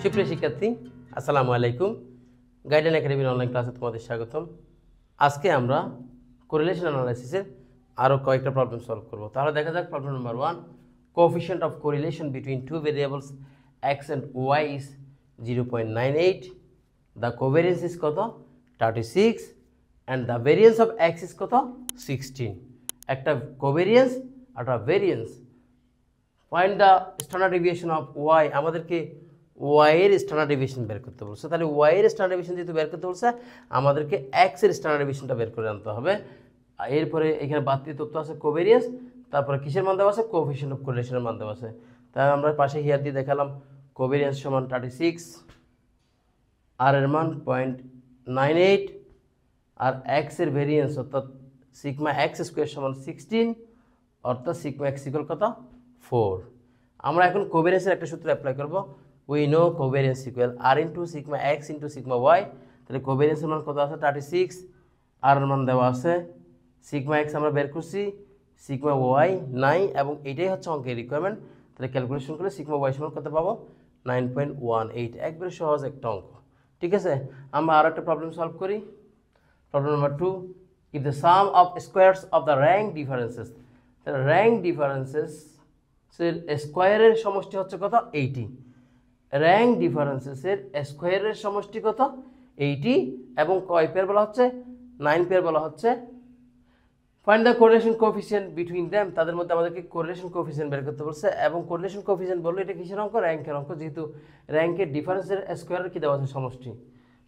সুপ্রিয় শিক্ষার্থী, আসসালামু আলাইকুম। গাইডলাইন একাডেমির অনলাইন ক্লাসে তোমাদের স্বাগতম। আজকে আমরা কোরিলেশন অ্যানালাইসিসের আরও কয়েকটা প্রবলেম সলভ করব। তাহলে দেখা যাক problem number 1, coefficient of correlation between two variables x and y is 0.98, the covariance is কত 36 and the variance of x is কত 16। একটা কোভেরিয়েন্স আর একটা variance. Find the standard deviation of y, আমাদেরকে y এর স্ট্যান্ডার্ড ডেভিয়েশন বের করতে বলছে। তাহলে y এর স্ট্যান্ডার্ড ডেভিয়েশন যেহেতু বের করতে বলছে, আমাদেরকে x এর স্ট্যান্ডার্ড ডেভিয়েশনটা বের করে আনতে হবে। এরপরে এখানে বাড়তি তথ্য আছে কোভেরিয়েন্স, তারপরে কিসের মান দেওয়া আছে, কোএফিসিয়েন্ট অফ কোরিলেশনের মান দেওয়া আছে। তাহলে আমরা পাশে হিয়ার দিয়ে দেখালাম কোভেরিয়েন্স সমান 36, আর এর মান 0.98, আর x এর ভেরিয়েন্স অর্থাৎ সিগমা x স্কোয়ার সমান 16, অর্থাৎ সিগমা x ইকুয়াল কত 4। আমরা এখন কোভেরিয়েন্সের একটা সূত্র অ্যাপ্লাই করব। We know covariance equal r into sigma x into sigma y। তাহলে কোভেরিয়েন্সের মান কত আছে 36, আর এর মান দেওয়া আছে সিগমা x আমরা বের করছি, সিগমা y নাই, এবং এটাই হচ্ছে অঙ্কের রিকোয়ারমেন্ট। তাহলে ক্যালকুলেশন করলে সিগমা y সমান কত পাবো 9.18। একবারে সহজ একটা অঙ্ক, ঠিক আছে। আমরা আরও একটা প্রবলেম সলভ করি। Problem number 2, if the sum of squares of the rank differences, তাহলে র্যাঙ্ক ডিফারেন্সেস স্কোয়ারের সমষ্টি হচ্ছে কত 80। র্যাঙ্ক ডিফারেন্সেসের স্কোয়ারের সমষ্টি কত 80, এবং কয় পেয়ার বলা হচ্ছে 9 পেয়ার বলা হচ্ছে। Find the correlation coefficient between them, তাদের মধ্যে আমাদেরকে কোরিলেশন কোএফিসিয়েন্ট বের করতে বলছে। এবং কোরিলেশন কোএফিসিয়েন্ট বললো এটা কিসের অঙ্ক, র্যাঙ্কের অঙ্ক, যেহেতু র্যাঙ্কের ডিফারেন্সের স্কোয়ারের কি দেওয়া আছে সমষ্টি।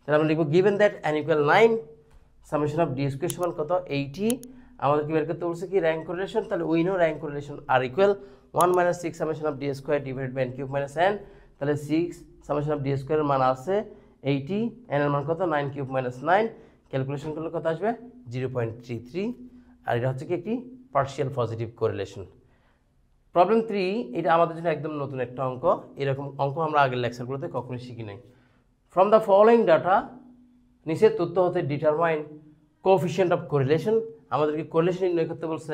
তাহলে আমরা লিখবো given that n equal 9 summation of D square সমান কত 80। আমাদেরকে বের করতে বলছে কি র্যাঙ্ক কোরিলেশন। তাহলে উই নো র্যাঙ্ক কোরিলেশন আর equal 1 - 6 summation of D square divided by n cube minus n। তাহলে 6 সামেশন অফ ডি স্কোয়ারের মান আছে 80, n এর মান কত 9 কিউব মাইনাস 9। ক্যালকুলেশন করলে কত আসবে 0.33। আর এটা হচ্ছে কি একটি পার্শিয়াল পজিটিভ কোরিলেশন। প্রবলেম 3, এটা আমাদের জন্য একদম নতুন একটা অঙ্ক। এরকম অঙ্ক আমরা আগের লেকচারগুলোতে কখনোই শিখি নাই। ফ্রম দ্য ফলোয়িং ডাটা, নিচের তথ্য হতে ডিটারমাইন কোএফিসিয়েন্ট অফ কোরিলেশন, আমাদেরকে কোরিলেশন নির্ণয় করতে বলছে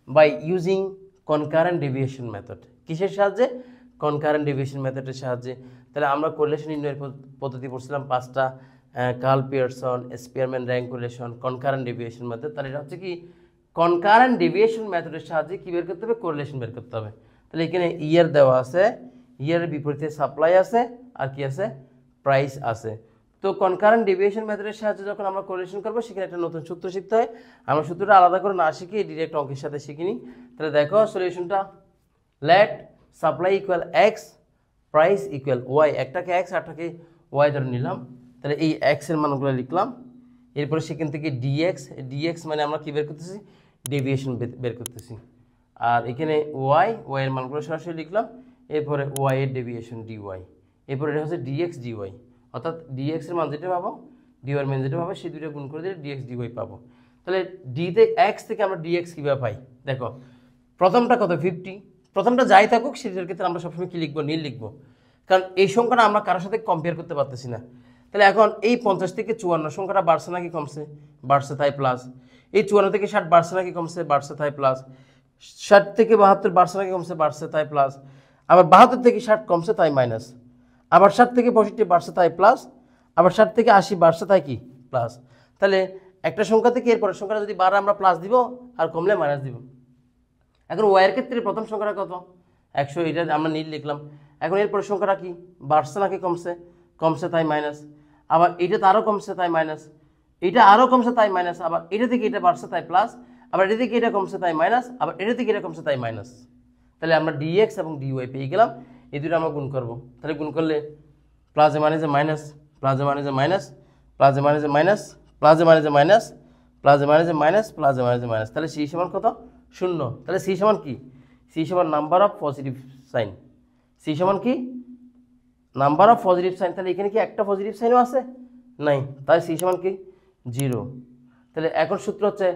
by using concurrent deviation method. কিসের সাহায্যে, কনকারেন্ট ডেভিয়েশন মেথডের সাহায্যে। তাহলে আমরা কোরিলেশন নির্ণয়ের পদ্ধতি পড়ছিলাম 5টা, Karl Pearson, Spearman rank correlation, concurrent deviation method. তাহলে এটা হচ্ছে কি কনকারেন্ট ডেভিয়েশন মেথডের সাহায্যে কি বের করতে হবে, কোরিলেশন বের করতে হবে। তাহলে এখানে ইয়ার দেওয়া আছে, ইয়ারের বিপরীতে সাপ্লাই আছে, আর কি আছে প্রাইস আছে। তো কনকারেন্ট ডেভিয়েশন মেথডের সাহায্যে যখন আমরা কোরিলেশন করবো, সেখানে একটা নতুন সূত্র শিখতে হয়। আমরা সূত্রটা আলাদা করে না শিখি, ডিরেক্ট অঙ্কের সাথে শিখিনি। তাহলে দেখো সলিউশনটা, let supply equal x, price equal y. একটাকে এক্স আরটাকে ওয়াই ধরে নিলাম। তাহলে এই এক্স এর মানগুলো লিখলাম। এরপরে সেখান থেকে ডিএক্স মানে আমরা কি বের করতেছি, ডেভিয়েশন বের করতেছি। আর এখানে ওয়াই এর মানগুলো সরাসরি লিখলাম। এরপরে ওয়াই এর ডেভিয়েশন ডিওয়াই। এরপরে এটা হচ্ছে ডিএক্স ডিওয়াই, অর্থাৎ ডিএক্স এর মান যেটা পাবো, ডিওয়াই এর মান যেটা পাবো, সেই দুটো গুণ করে দিলে ডিএক্স ডিওয়াই পাবো। তাহলে ডিতে এক্স থেকে আমরা ডিএক্স কীভাবে পাই, দেখো প্রথমটা কত 50, প্রথমটা যাই থাকুক সেটার ক্ষেত্রে আমরা সবসময় কী লিখবো, নীল লিখবো, কারণ এই সংখ্যাটা আমরা কারোর সাথে কম্পেয়ার করতে পারতেছি না। তাহলে এখন এই 50 থেকে 54 সংখ্যাটা বাড়ছে নাকি কমছে, বাড়ছে, তাই প্লাস। এই 54 থেকে 60 বাড়ছে নাকি কমছে, বাড়ছে, তাই প্লাস। 60 থেকে 72 বাড়ছে নাকি কমছে, বাড়ছে, তাই প্লাস। আবার 72 থেকে 60 কমছে, তাই মাইনাস। আবার 60 থেকে 65 বাড়ছে, তাই প্লাস। আবার 60 থেকে 80 বাড়ছে, তাই কি প্লাস। তাহলে একটা সংখ্যা থেকে এরপরের সংখ্যাটা যদি বাড়ে আমরা প্লাস দিব, আর কমলে মাইনাস দিব। এখন ওয়াইয়ের ক্ষেত্রে প্রথম সংখ্যাটা কত 100, এটা আমরা নীল লিখলাম। এখন এরপরের সংখ্যাটা কি বাড়ছে নাকি কমছে, কমছে, তাই মাইনাস। আবার এটা তো আরও কমছে, তাই মাইনাস। এটা আরও কমছে, তাই মাইনাস। আবার এটা থেকে এটা বাড়ছে, তাই প্লাস। আবার এটা থেকে এটা কমছে, তাই মাইনাস। আবার এটা থেকে এটা কমছে, তাই মাইনাস। তাহলে আমরা ডিএক্স এবং ডিওয়াই পেয়ে গেলাম। এই দুটো আমরা গুণ করবো। তাহলে গুণ করলে প্লাসে মানে যে মাইনাস, প্লাসে মানে যে মাইনাস, প্লাসে মানে যে মাইনাস, প্লাসে মানে যে মাইনাস, প্লাসে মানে যে মাইনাস, প্লাসে মানে যে মাইনাস। তাহলে সি সমান কত 0। তাহলে সি সমান কি, সি সমান number of positive sign. C সমান কি নাম্বার অফ পজিটিভ সাইন। তাহলে এখানে কি একটা পজিটিভ সাইনও আছে, নাই। তাই সি সমান কি 0। তাহলে এখন সূত্র হচ্ছে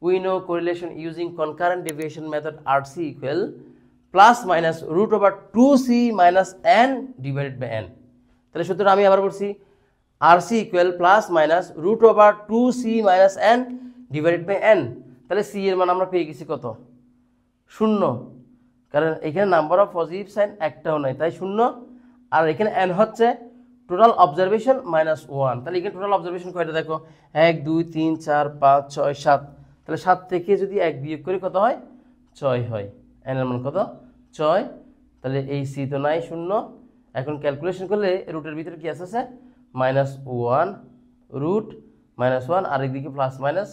we know correlation using concurrent deviation method RC equal plus minus √2c minus n divided by n। তাহলে সূত্রটা আমি আবার বলছি, RC equal plus minus √2c minus n divided by n। তাহলে সি এর মান আমরা পেয়ে গেছি কত 0, কারণ এখানে নাম্বার অফ পজিটিভ সাইন একটাও নাই, তাই 0। আর এখানে n হচ্ছে টোটাল অবজারভেশন -1। তাহলে এখানে টোটাল অবজারভেশন কয়টা দেখো, 1 2 3 4 5 6 7। তাহলে 7 থেকে যদি 1 বিয়োগ করি কত হয়, 6 হয়। n এর মান কত, 6। তাহলে এই c তো নাই, শূন্য। এখন ক্যালকুলেশন করলে রুটের ভিতরে কি আছে, -1 রুট -1, আর এদিকে প্লাস মাইনাস,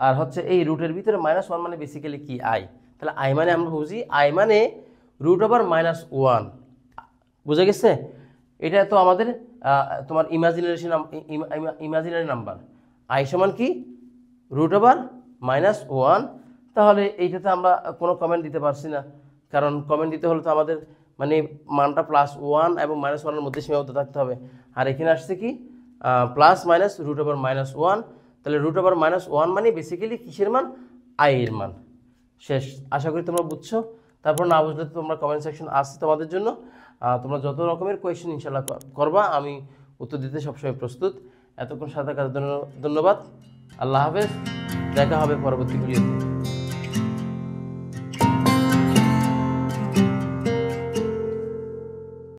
আর হচ্ছে এই রুটের ভিতরে -1 মানে বেসিক্যালি কি, i। তাহলে i মানে আমরা বুঝি i মানে √1। বুঝে গেছে? এটা তো আমাদের তোমার ইমাজিনারি নাম্বার। i সমান কি, √1। তাহলে এইটাতে আমরা কোনো কমেন্ট দিতে পারছি না, কারণ কমেন্ট দিতে হলে তো আমাদের মানে মানটা +1 এবং -1 মধ্যে সীমাবদ্ধ থাকতে হবে। আর এখানে আসছে কি প্লাস মাইনাস √1। তাহলে √1 মানে বেসিক্যালি কিসের মান, i এর মান। শেষ। আশা করি তোমরা বুঝছো। তারপর না বুঝলে তো তোমরা কমেন্ট সেকশন আছে তোমাদের জন্য, তোমরা যত রকমের কোয়েশ্চেন ইনশাল্লাহ করবা, আমি উত্তর দিতে সবসময় প্রস্তুত। এতক্ষণ সাথে থাকার জন্য ধন্যবাদ। আল্লাহ হাফেজ, দেখা হবে পরবর্তী ভিডিওতে।